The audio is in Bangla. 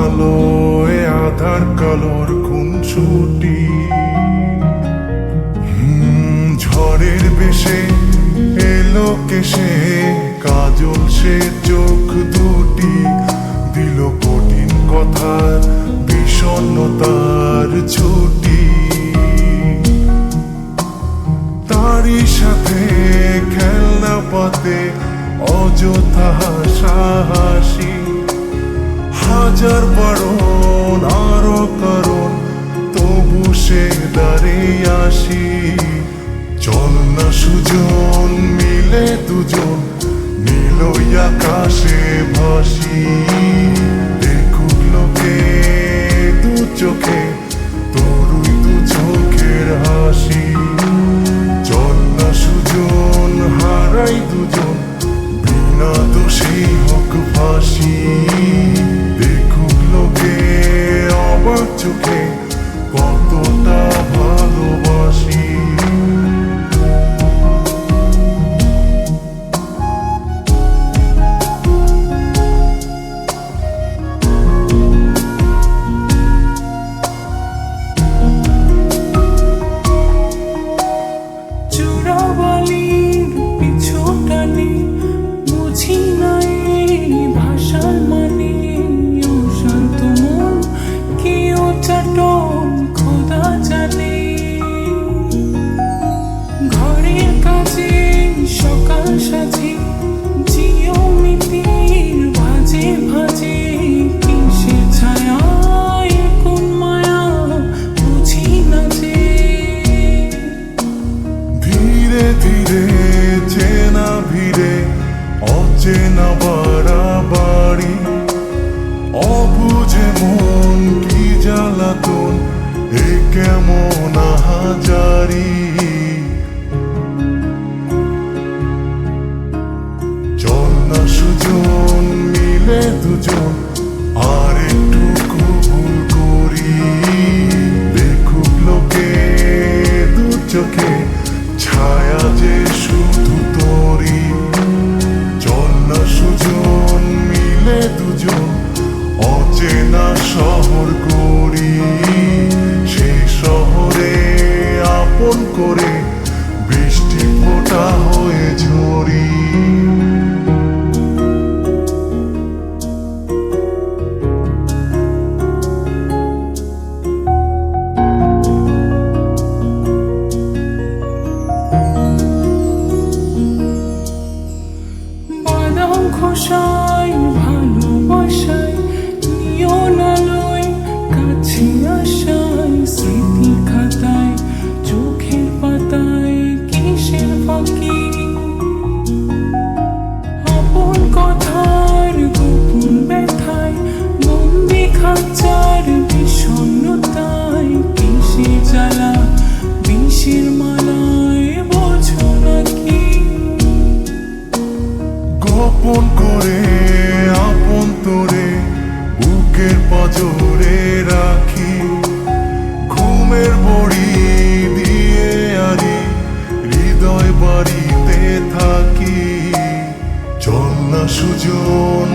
আলোয় আধার কালোর খুনসুটি, ঝড়ের বেশে এলো কেশে কাজল সে চোখ দুটি, দিল কঠিন কথার বিষণ্ণতার ছুটি। তারই সাথে খেলনা পাতে অযথা হাসাহাসি, হাজার বারণ আরো কারণ তবু সে দাঁড়িয়ে আসি। চল না সুজন মিলে দুজন নীলই আকাশে ভাসি, দেখুক লোকে দু চোখে তোরই দু চোখের হাসি। চল না সুজন হারাই দুজন বিনা দোষী হোক ফাঁসি, দেখুক লোকে অবাক চোখে কতটা ভালোবাসি। চেনা ভিড়ে অচেনা বাড়াবাড়ি, অবুঝে মন কি জ্বালাতন এ কেমন আহাজারি। চল না সুজন মিলে দুজন আর একটু কবুল করি, দেখুক লোকে দু চোখে ছায়া যে শুধু তোরি। চল না সুজন মিলে দুজন অচেনা শহর করি, সেই শহরে আপন করে বৃষ্টি ফোঁটা হয়ে ঝরি। খোসায় ভালোবাসায় নিয়ন আলোয় কাছে আসায়, স্মৃতির খাতায় চোখের পাতায় কিসের ফাঁকি, আপন কথার গোপন ব্যথায় বন্দি খাঁচার বিষণ্ণতায়, কিসের জ্বালা বিষের মালায় বোঝো নাকি। গোপন করে আপন তোরে বুকের পাঁজরে রাখি, ঘুমের বড়ি দিয়ে আরি হৃদয় বাড়িতে থাকি। চল না সুজন